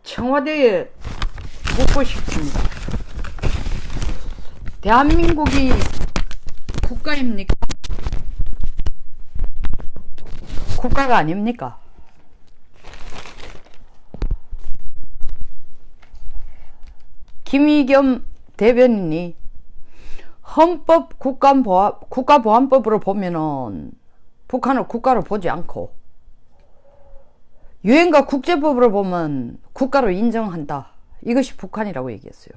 청와대에 묻고 싶습니다. 대한민국이 국가입니까? 국가가 아닙니까? 김의겸 대변인이 헌법 국가보안법으로 보면은 북한을 국가로 보지 않고 유엔과 국제법으로 보면 국가로 인정한다. 이것이 북한이라고 얘기했어요.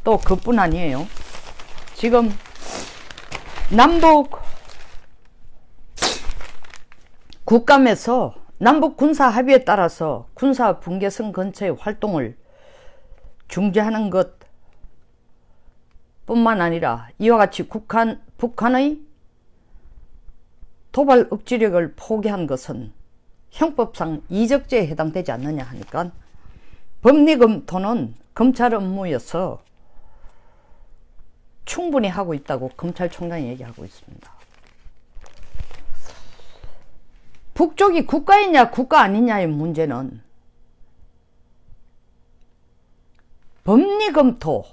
또 그뿐 아니에요. 지금 남북 국감에서 남북 군사 합의에 따라서 군사 분계선 근처의 활동을 중지하는 것 뿐만 아니라 이와 같이 북한의 도발 억지력을 포기한 것은 형법상 이적죄에 해당되지 않느냐 하니까 법리 검토는 검찰 업무여서 충분히 하고 있다고 검찰총장이 얘기하고 있습니다. 북쪽이 국가이냐 국가 아니냐의 문제는 법리 검토,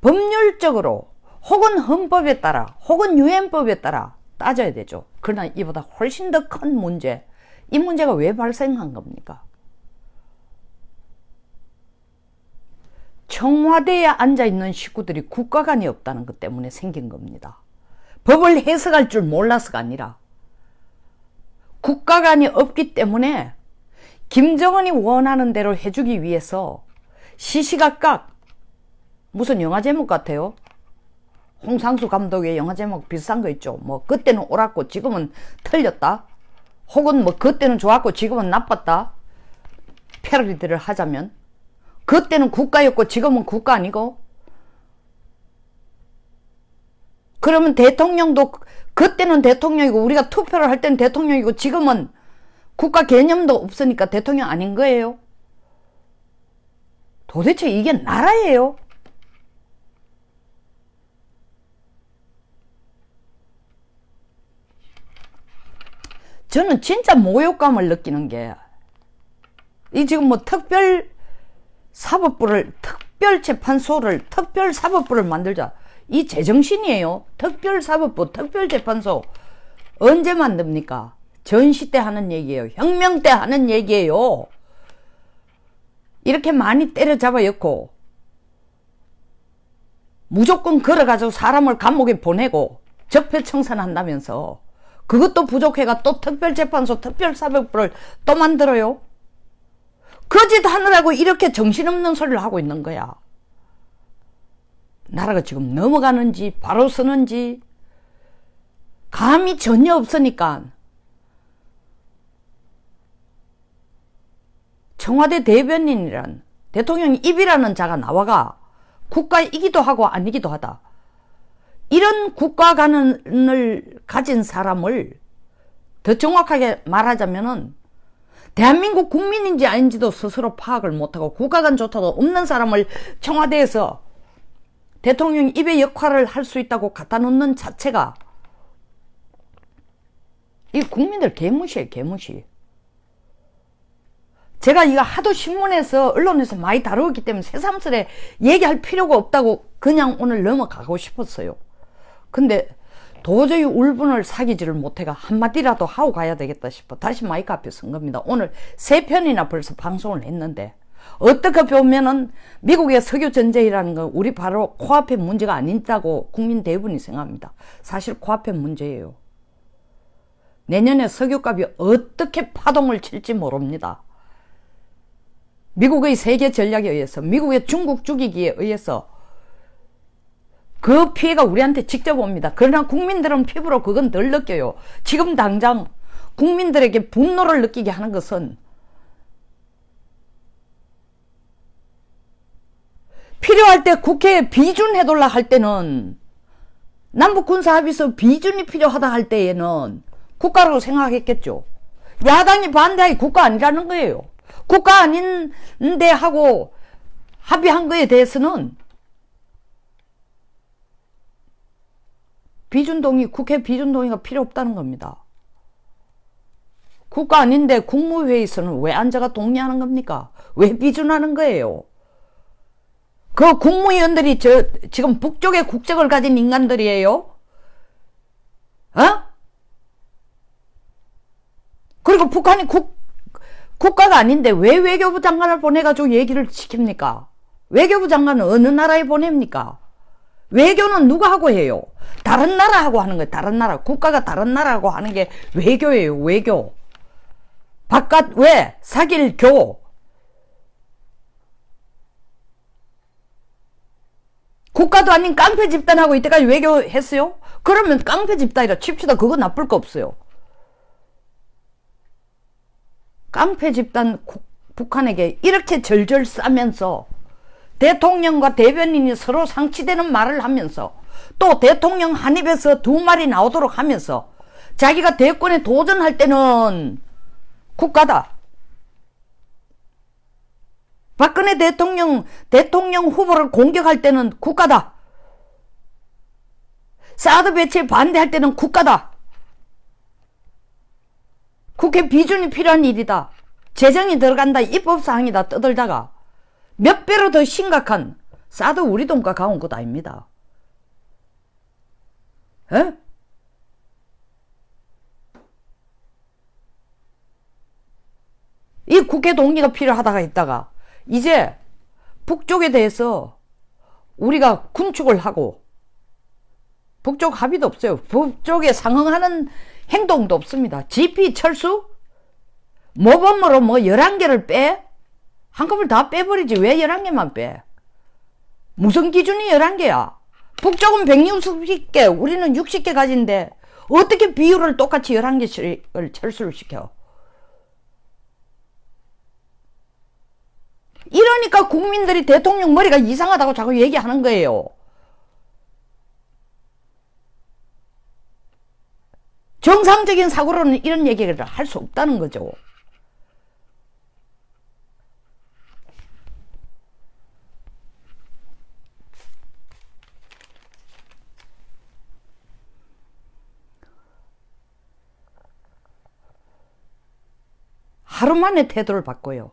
법률적으로 혹은 헌법에 따라 혹은 유엔법에 따라 따져야 되죠. 그러나 이보다 훨씬 더 큰 문제, 이 문제가 왜 발생한 겁니까? 청와대에 앉아있는 식구들이 국가관이 없다는 것 때문에 생긴 겁니다. 법을 해석할 줄 몰라서가 아니라 국가관이 없기 때문에 김정은이 원하는 대로 해주기 위해서 시시각각 무슨 영화 제목 같아요? 홍상수 감독의 영화 제목 비슷한 거 있죠. 뭐 그때는 옳았고 지금은 틀렸다. 혹은 뭐 그때는 좋았고 지금은 나빴다. 패러디를 하자면 그때는 국가였고 지금은 국가 아니고, 그러면 대통령도 그때는 대통령이고 우리가 투표를 할 때는 대통령이고 지금은 국가 개념도 없으니까 대통령 아닌 거예요? 도대체 이게 나라예요? 저는 진짜 모욕감을 느끼는 게, 이 지금 뭐 특별사법부를, 특별재판소를, 특별사법부를 만들자. 이 제정신이에요. 특별사법부, 특별재판소 언제 만듭니까? 전시 때 하는 얘기예요. 혁명 때 하는 얘기예요. 이렇게 많이 때려잡아 엮고 무조건 걸어가지고 사람을 감옥에 보내고 적폐청산한다면서 그것도 부족해가 또 특별재판소, 특별사법부를 또 만들어요? 그 짓 하느라고 이렇게 정신없는 소리를 하고 있는 거야. 나라가 지금 넘어가는지 바로 서는지 감이 전혀 없으니까 청와대 대변인이란, 대통령 입이라는 자가 나와가 국가이기도 하고 아니기도 하다. 이런 국가관을 가진 사람을 더 정확하게 말하자면은 대한민국 국민인지 아닌지도 스스로 파악을 못하고 국가관조차도 없는 사람을 청와대에서 대통령 입의 역할을 할 수 있다고 갖다 놓는 자체가 이 국민들 개무시예요, 개무시. 제가 이거 하도 신문에서 언론에서 많이 다루었기 때문에 새삼스레 얘기할 필요가 없다고 그냥 오늘 넘어가고 싶었어요. 근데 도저히 울분을 사귀지를 못해가 한마디라도 하고 가야 되겠다 싶어 다시 마이크 앞에 선 겁니다. 오늘 3편이나 벌써 방송을 했는데, 어떻게 보면은 미국의 석유 전쟁이라는 건 우리 바로 코앞에 문제가 아니다고 국민 대부분이 생각합니다. 사실 코앞에 문제예요. 내년에 석유값이 어떻게 파동을 칠지 모릅니다. 미국의 세계 전략에 의해서, 미국의 중국 죽이기에 의해서 그 피해가 우리한테 직접 옵니다. 그러나 국민들은 피부로 그건 덜 느껴요. 지금 당장 국민들에게 분노를 느끼게 하는 것은 필요할 때 국회에 비준해달라 할 때는, 남북군사합의서 비준이 필요하다 할 때에는 국가라고 생각했겠죠. 야당이 반대하기 국가 아니라는 거예요. 국가 아닌데 하고 합의한 거에 대해서는 비준동의, 국회 비준동의가 필요 없다는 겁니다. 국가 아닌데 국무회의에서는 왜 앉아가 동의하는 겁니까? 왜 비준하는 거예요? 그 국무위원들이 지금 북쪽의 국적을 가진 인간들이에요? 어? 그리고 북한이 국가가 아닌데 왜 외교부 장관을 보내가지고 얘기를 시킵니까? 외교부 장관은 어느 나라에 보냅니까? 외교는 누가 하고 해요? 다른 나라하고 하는 거예요. 다른 나라. 국가가 다른 나라하고 하는 게 외교예요. 외교. 바깥 왜? 사귈 교. 국가도 아닌 깡패 집단하고 이때까지 외교했어요? 그러면 깡패 집단이라 칩시다. 그거 나쁠 거 없어요. 깡패 집단 북한에게 이렇게 절절 싸면서 대통령과 대변인이 서로 상치되는 말을 하면서 또 대통령 한 입에서 두 말이 나오도록 하면서 자기가 대권에 도전할 때는 국가다. 박근혜 대통령 후보를 공격할 때는 국가다. 사드 배치에 반대할 때는 국가다. 국회 비준이 필요한 일이다. 재정이 들어간다. 입법사항이다. 떠들다가 몇 배로 더 심각한 사드 우리 돈가 가온 것 아닙니다. 에? 이 국회 동의가 필요하다가 있다가 이제 북쪽에 대해서 우리가 군축을 하고 북쪽 합의도 없어요. 북쪽에 상응하는 행동도 없습니다. GP 철수? 모범으로 11개를 빼? 한꺼번에 다 빼버리지. 왜 11개만 빼? 무슨 기준이 11개야? 북쪽은 160개, 우리는 60개 가진데 어떻게 비율을 똑같이 11개씩을 철수를 시켜? 이러니까 국민들이 대통령 머리가 이상하다고 자꾸 얘기하는 거예요. 정상적인 사고로는 이런 얘기를 할 수 없다는 거죠. 하루 만에 태도를 바꿔요.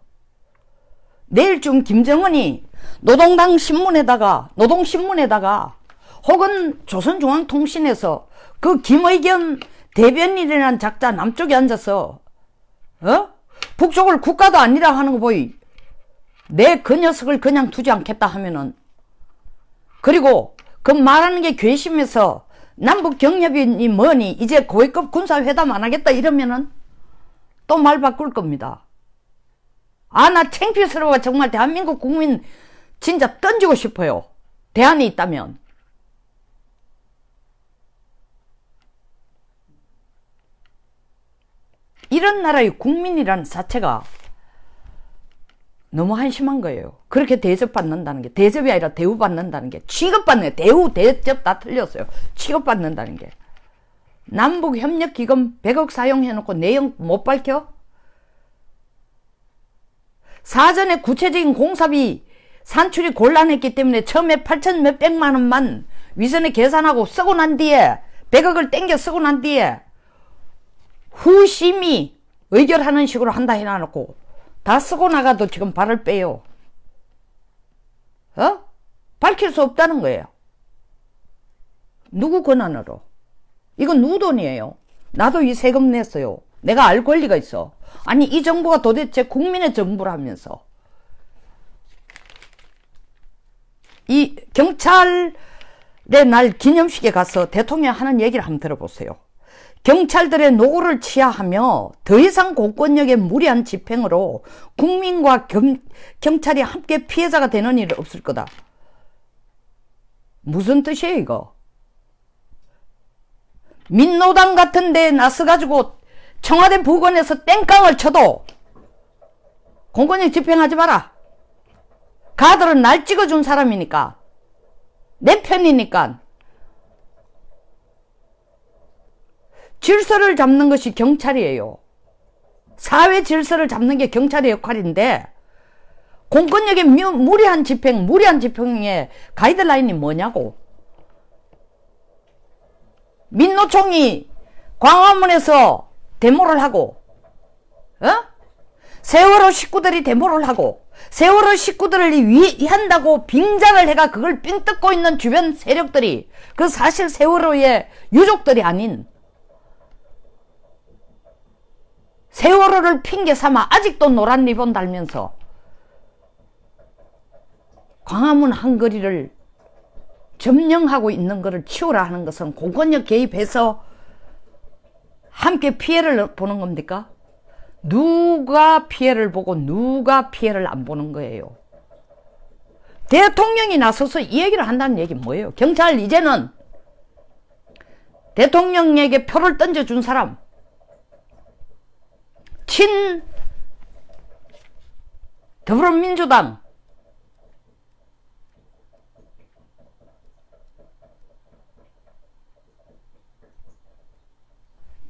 내일쯤 김정은이 노동신문에다가 혹은 조선중앙통신에서 그 김의겸 대변인이라는 작자 남쪽에 앉아서 북쪽을 국가도 아니라 하는 거 보이. 내 그 녀석을 그냥 두지 않겠다 하면은, 그리고 그 말하는 게 괘씸해서 남북 경협이니 뭐니 이제 고위급 군사회담 안 하겠다 이러면은 또 말 바꿀 겁니다. 아, 나 창피스러워. 정말 대한민국 국민 진짜 던지고 싶어요. 대안이 있다면. 이런 나라의 국민이라는 자체가 너무 한심한 거예요. 그렇게 대접받는다는 게, 대접이 아니라 대우받는다는 게, 취급받는 게, 대우, 대접 다 틀렸어요. 취급받는다는 게. 남북협력기금 100억 사용해놓고 내용 못 밝혀? 사전에 구체적인 공사비 산출이 곤란했기 때문에 처음에 8천 몇백만 원만 위선에 계산하고 쓰고 난 뒤에 100억을 땡겨 쓰고 난 뒤에 후심이 의결하는 식으로 한다 해놔놓고 다 쓰고 나가도 지금 발을 빼요. 밝힐 수 없다는 거예요. 누구 권한으로? 이건 누구 돈이에요? 나도 이 세금 냈어요. 내가 알 권리가 있어. 아니, 이 정부가 도대체 국민의 정부라면서. 이 경찰의 날 기념식에 가서 대통령 하는 얘기를 한번 들어보세요. 경찰들의 노고를 치하하며 더 이상 공권력의 무리한 집행으로 국민과 경찰이 함께 피해자가 되는 일은 없을 거다. 무슨 뜻이에요 이거? 민노당 같은 데에 나서가지고 청와대 부근에서 땡깡을 쳐도 공권력 집행하지 마라. 가들은 날 찍어준 사람이니까, 내 편이니까. 질서를 잡는 것이 경찰이에요. 사회 질서를 잡는 게 경찰의 역할인데, 공권력의 무리한 집행의 가이드라인이 뭐냐고. 민노총이 광화문에서 데모를 하고 세월호 식구들이 데모를 하고 세월호 식구들을 위한다고 빙장을 해가 그걸 삥 뜯고 있는 주변 세력들이 그 사실 세월호의 유족들이 아닌 세월호를 핑계 삼아 아직도 노란 리본 달면서 광화문 한거리를 점령하고 있는 것을 치우라 하는 것은 공권력 개입해서 함께 피해를 보는 겁니까? 누가 피해를 보고 누가 피해를 안 보는 거예요. 대통령이 나서서 이 얘기를 한다는 얘기 뭐예요? 경찰 이제는 대통령에게 표를 던져준 사람, 친 더불어민주당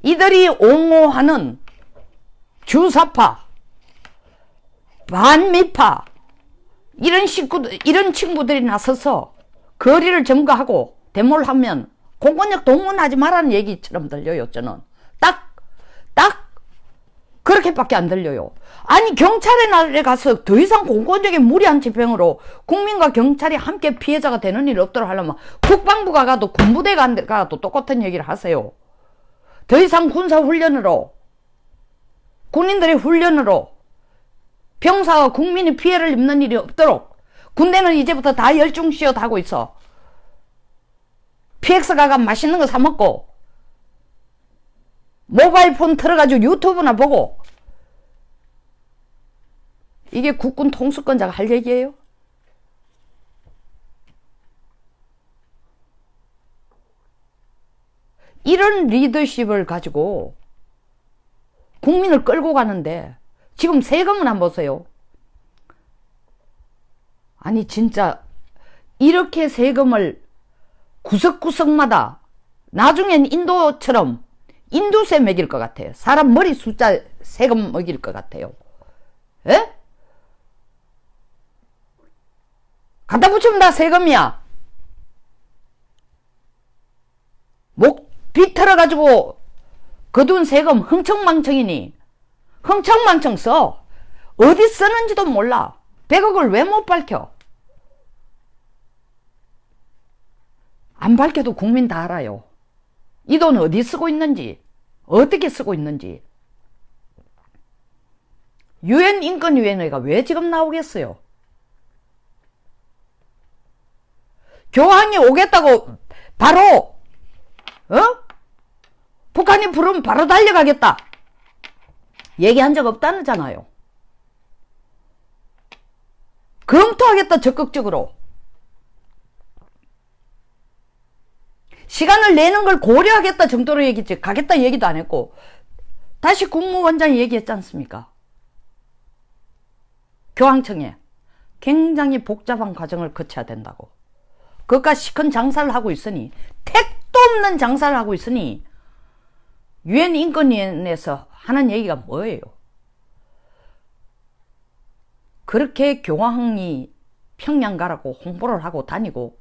이들이 옹호하는 주사파, 반미파 이런 친구들이 나서서 거리를 점거하고 데모를 하면 공권력 동원하지 말라는 얘기처럼 들려요. 저는 딱 그렇게밖에 안 들려요. 아니 경찰의 날에 가서 더 이상 공권력의 무리한 집행으로 국민과 경찰이 함께 피해자가 되는 일이 없도록 하려면 국방부가 가도 군부대가 가도 똑같은 얘기를 하세요. 더 이상 군사훈련으로 군인들의 훈련으로 병사와 국민이 피해를 입는 일이 없도록 군대는 이제부터 다 열중시어 하고 있어. PX 가가 맛있는 거 사 먹고 모바일 폰 틀어가지고 유튜브나 보고 이게 국군 통수권자가 할 얘기예요? 이런 리더십을 가지고 국민을 끌고 가는데 지금 세금은 한번 보세요. 아니 진짜 이렇게 세금을 구석구석마다 나중엔 인도처럼 인두세 먹일 것 같아요. 사람 머리 숫자 세금 먹일 것 같아요. 에? 갖다 붙이면 다 세금이야. 목 비틀어가지고 거둔 세금 흥청망청이니 흥청망청 써. 어디 쓰는지도 몰라. 100억을 왜 못 밝혀? 안 밝혀도 국민 다 알아요. 이 돈 어디 쓰고 있는지, 어떻게 쓰고 있는지. 유엔 인권위원회가 왜 지금 나오겠어요? 교황이 오겠다고 바로 북한이 부르면 바로 달려가겠다 얘기한 적 없다잖아요. 검토하겠다 적극적으로. 시간을 내는 걸 고려하겠다 정도로 얘기했지 가겠다 얘기도 안 했고 다시 국무원장이 얘기했지 않습니까? 교황청에 굉장히 복잡한 과정을 거쳐야 된다고. 그것과 시큰 장사를 하고 있으니 택도 없는 장사를 하고 있으니 유엔 인권위원회에서 하는 얘기가 뭐예요? 그렇게 교황이 평양 가라고 홍보를 하고 다니고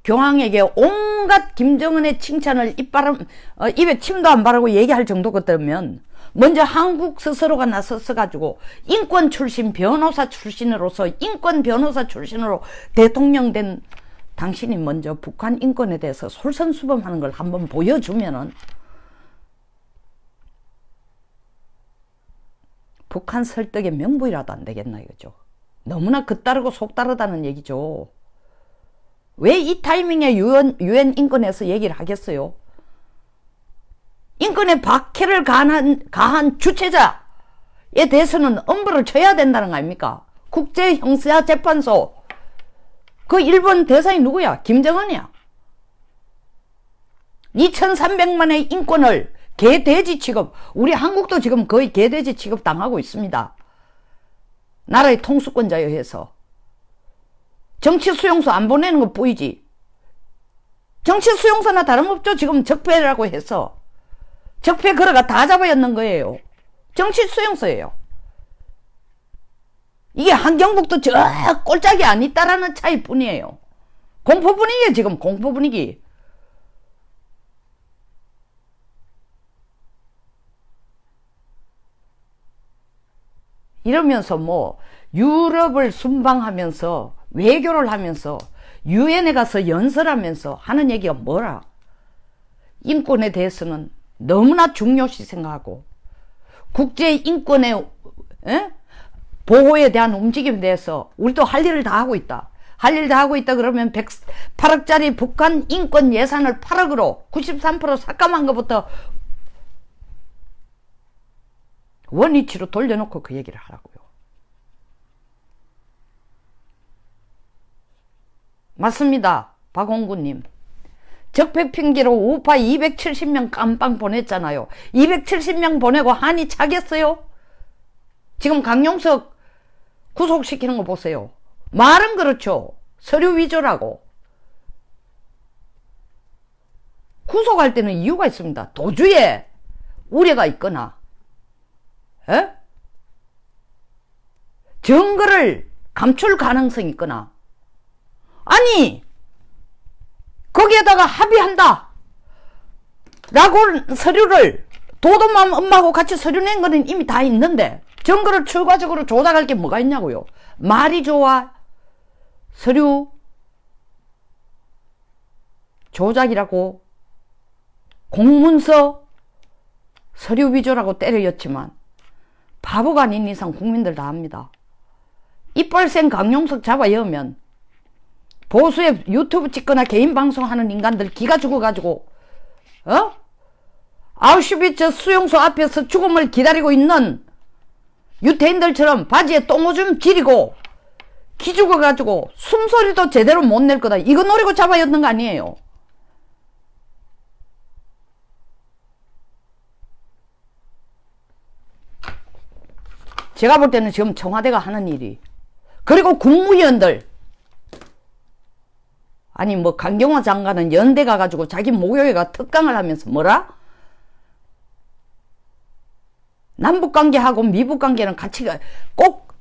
교황에게 온갖 김정은의 칭찬을 입에 침도 안 바르고 얘기할 정도 같으면 먼저 한국 스스로가 나서서 가지고 인권 출신 변호사 출신으로서 인권 변호사 출신으로 대통령 된 당신이 먼저 북한 인권에 대해서 솔선수범하는 걸 한번 보여주면은 북한 설득의 명분이라도 안 되겠나 이거죠. 너무나 겉다르고 속다르다는 얘기죠. 왜 이 타이밍에 유엔 인권에서 얘기를 하겠어요? 인권에 박해를 가한 주체자에 대해서는 엄벌을 쳐야 된다는 거 아닙니까? 국제형사재판소. 그 일본 대상이 누구야? 김정은이야. 2300만의 인권을 개돼지 취급. 우리 한국도 지금 거의 개돼지 취급 당하고 있습니다. 나라의 통수권자에 의해서. 정치 수용소 안 보내는 거 보이지? 정치 수용소나 다름없죠. 지금 적폐라고 해서. 적폐 걸어가 다 잡아였는 거예요. 정치 수용소예요. 이게 한경북도 저 꼴짝이 안 있다라는 차이 뿐이에요. 공포 분위기예요. 지금 공포 분위기. 이러면서 뭐 유럽을 순방하면서 외교를 하면서 유엔에 가서 연설하면서 하는 얘기가 뭐라? 인권에 대해서는 너무나 중요시 생각하고 국제 인권의 보호에 대한 움직임에 대해서 우리도 할 일을 다 하고 있다. 할 일 다 하고 있다 그러면 108억짜리 북한 인권 예산을 8억으로 93% 삭감한 것부터 원위치로 돌려놓고 그 얘기를 하라고요. 맞습니다. 박홍구님. 적폐 핑계로 우파 270명 깜빵 보냈잖아요. 270명 보내고 한이 차겠어요? 지금 강용석 구속시키는 거 보세요. 말은 그렇죠. 서류 위조라고. 구속할 때는 이유가 있습니다. 도주에 우려가 있거나 증거를 감출 가능성이 있거나 아니 거기에다가 합의한다 라고 서류를 도도맘 엄마하고 같이 서류 낸 거는 이미 다 있는데 증거를 추가적으로 조작할 게 뭐가 있냐고요. 말이 좋아 서류 조작이라고 공문서 서류 위조라고 때려였지만 바보가 아닌 이상 국민들 다 압니다. 이빨생 강용석 잡아 여으면 보수에 유튜브 찍거나 개인 방송하는 인간들 기가 죽어가지고 아우슈비츠 수용소 앞에서 죽음을 기다리고 있는 유태인들처럼 바지에 똥오줌 지리고 기 죽어가지고 숨소리도 제대로 못 낼 거다. 이거 노리고 잡아였는 거 아니에요. 제가 볼 때는 지금 청와대가 하는 일이 그리고 국무위원들 아니 뭐 강경화 장관은 연대 가가지고 자기 목욕에가 특강을 하면서 뭐라? 남북관계하고 미북관계는 같이 꼭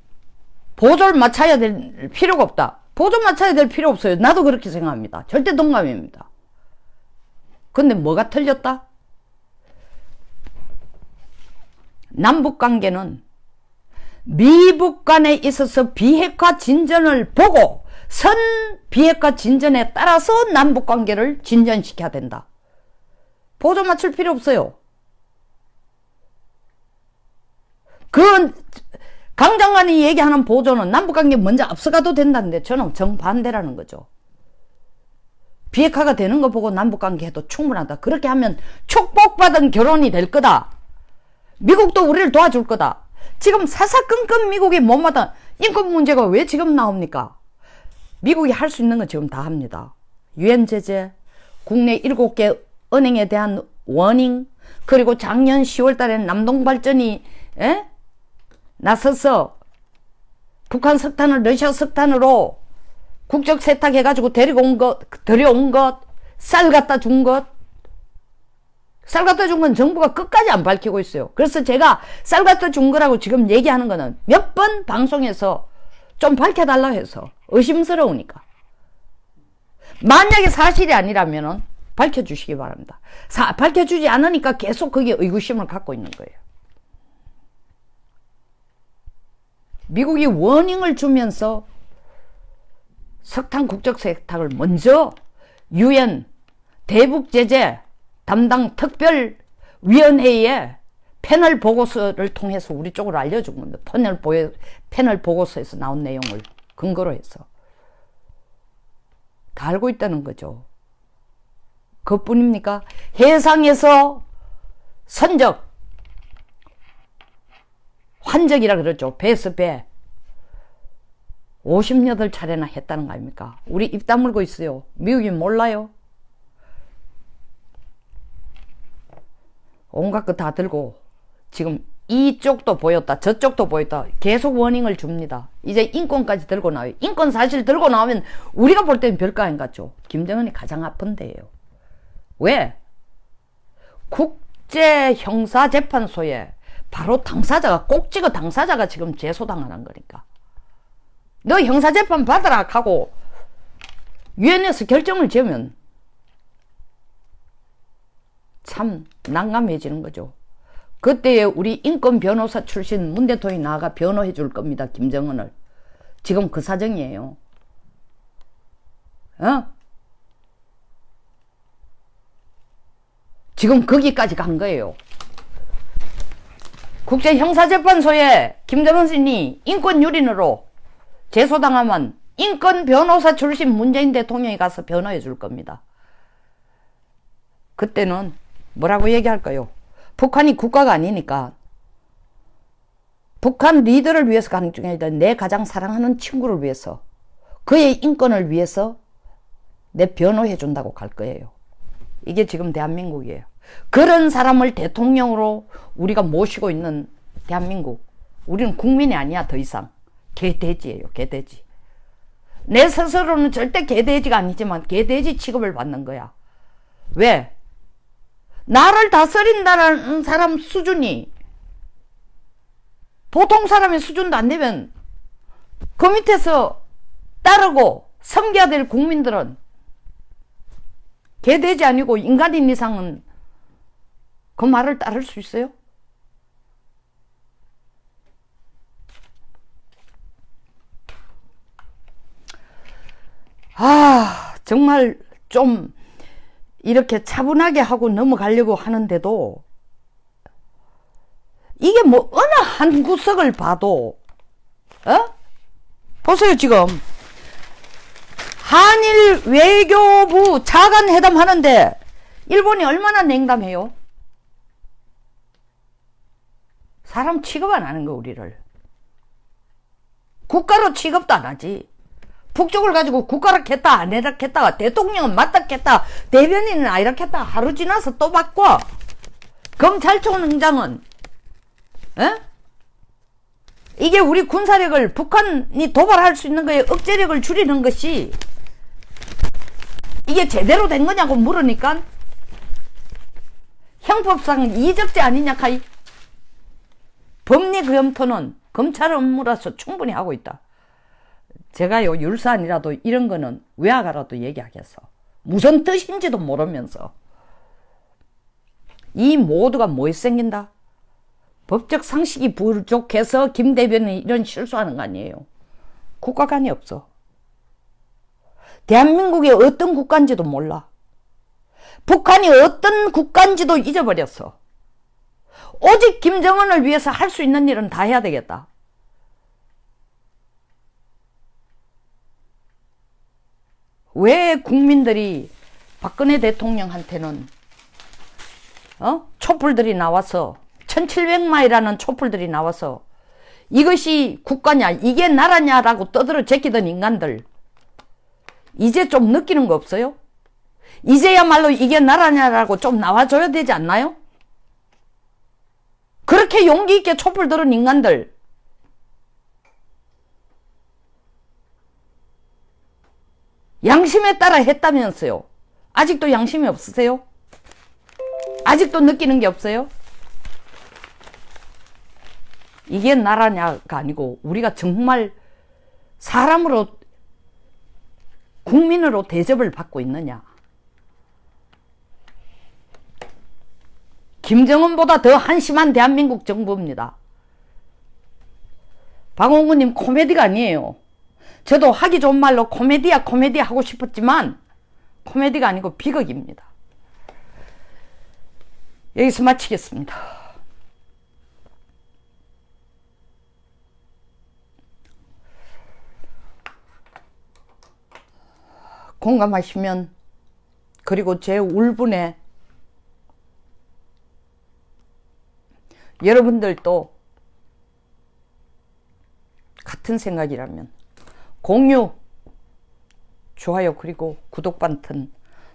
보조를 맞춰야 될 필요가 없다. 보조 맞춰야 될 필요 없어요. 나도 그렇게 생각합니다. 절대 동감입니다. 근데 뭐가 틀렸다? 남북관계는 미북 간에 있어서 비핵화 진전을 보고 선 비핵화 진전에 따라서 남북관계를 진전시켜야 된다. 보조 맞출 필요 없어요. 강 장관이 얘기하는 보조는 남북관계 먼저 앞서가도 된다는데 저는 정반대라는 거죠. 비핵화가 되는 거 보고 남북관계 해도 충분하다. 그렇게 하면 축복받은 결혼이 될 거다. 미국도 우리를 도와줄 거다. 지금 사사건건 미국이 못마땅 인권 문제가 왜 지금 나옵니까? 미국이 할 수 있는 건 지금 다 합니다. 유엔 제재, 국내 7개 은행에 대한 워닝, 그리고 작년 10월 달에 남동발전이 나서서 북한 석탄을 러시아 석탄으로 국적 세탁해가지고 데려온 것, 쌀 갖다 준 것, 쌀 갖다 준 건 정부가 끝까지 안 밝히고 있어요. 그래서 제가 쌀 갖다 준 거라고 지금 얘기하는 거는 몇 번 방송에서 좀 밝혀달라고 해서 의심스러우니까. 만약에 사실이 아니라면 밝혀주시기 바랍니다. 밝혀주지 않으니까 계속 거기에 의구심을 갖고 있는 거예요. 미국이 워닝을 주면서 석탄 국적 세탁을 먼저 유엔 대북 제재 담당 특별위원회에 패널 보고서를 통해서 우리 쪽으로 알려준 겁니다. 패널 보고서에서 나온 내용을 근거로 해서 다 알고 있다는 거죠. 그것뿐입니까? 해상에서 선적 환적이라 그러죠. 배에서 배 58차례나 했다는 거 아닙니까? 우리 입 다물고 있어요. 미국이 몰라요? 온갖 거 다 들고 지금 이쪽도 보였다 저쪽도 보였다 계속 워닝을 줍니다. 이제 인권까지 들고 나와요. 인권 사실 들고 나오면 우리가 볼 때는 별거 아닌 것 같죠. 김정은이 가장 아픈 데예요. 왜? 국제형사재판소에 바로 당사자가 꼭지가 당사자가 지금 제소당하는 거니까 너 형사재판 받아라 하고 유엔에서 결정을 지으면 참 난감해지는 거죠. 그때에 우리 인권 변호사 출신 문 대통령이 나가 변호해 줄 겁니다. 김정은을. 지금 그 사정이에요. 지금 거기까지 간 거예요. 국제형사재판소에 김정은 씨니 인권 유린으로 제소당하면 인권 변호사 출신 문재인 대통령이 가서 변호해 줄 겁니다. 그때는 뭐라고 얘기할까요? 북한이 국가가 아니니까 북한 리더를 위해서 가는 중에 아니라 내 가장 사랑하는 친구를 위해서 그의 인권을 위해서 내 변호해 준다고 갈 거예요. 이게 지금 대한민국이에요. 그런 사람을 대통령으로 우리가 모시고 있는 대한민국. 우리는 국민이 아니야. 더 이상 개돼지예요. 개돼지. 내 스스로는 절대 개돼지가 아니지만 개돼지 취급을 받는 거야. 왜? 나를 다스린다는 사람 수준이 보통 사람의 수준도 안 되면 그 밑에서 따르고 섬겨야 될 국민들은 개돼지 아니고 인간인 이상은 그 말을 따를 수 있어요? 정말 좀 이렇게 차분하게 하고 넘어가려고 하는데도 이게 뭐 어느 한 구석을 봐도 보세요. 지금 한일 외교부 차관회담 하는데 일본이 얼마나 냉담해요? 사람 취급 안 하는 거. 우리를 국가로 취급도 안 하지. 북쪽을 가지고 국가라 했다 안 해라 했다가 대통령은 맞다 했다 대변인은 아니라 했다 하루 지나서 또 바꿔. 검찰총장은 이게 우리 군사력을 북한이 도발할 수 있는 거에 억제력을 줄이는 것이 이게 제대로 된 거냐고 물으니까 형법상 이적죄 아니냐 카이. 법리 검토는 검찰 업무라서 충분히 하고 있다. 제가요 율사안이라도 이런 거는 외화가라도 얘기하겠어. 무슨 뜻인지도 모르면서 이 모두가 뭐에 생긴다? 법적 상식이 부족해서 김 대변인이 이런 실수하는 거 아니에요. 국가관이 없어. 대한민국이 어떤 국가인지도 몰라. 북한이 어떤 국가인지도 잊어버렸어. 오직 김정은을 위해서 할 수 있는 일은 다 해야 되겠다. 왜 국민들이 박근혜 대통령한테는 촛불들이 나와서 1700마일이라는 촛불들이 나와서 이것이 국가냐 이게 나라냐라고 떠들어 제끼던 인간들 이제 좀 느끼는 거 없어요? 이제야말로 이게 나라냐라고 좀 나와줘야 되지 않나요? 그렇게 용기 있게 촛불 들은 인간들 양심에 따라 했다면서요. 아직도 양심이 없으세요? 아직도 느끼는 게 없어요? 이게 나라냐가 아니고 우리가 정말 사람으로 국민으로 대접을 받고 있느냐. 김정은보다 더 한심한 대한민국 정부입니다. 박원구님 코미디가 아니에요. 저도 하기 좋은 말로 코미디야 하고 싶었지만 코미디가 아니고 비극입니다. 여기서 마치겠습니다. 공감하시면 그리고 제 울분에 여러분들도 같은 생각이라면 공유, 좋아요 그리고 구독 버튼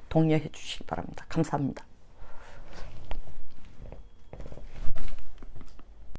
독려해 주시기 바랍니다. 감사합니다.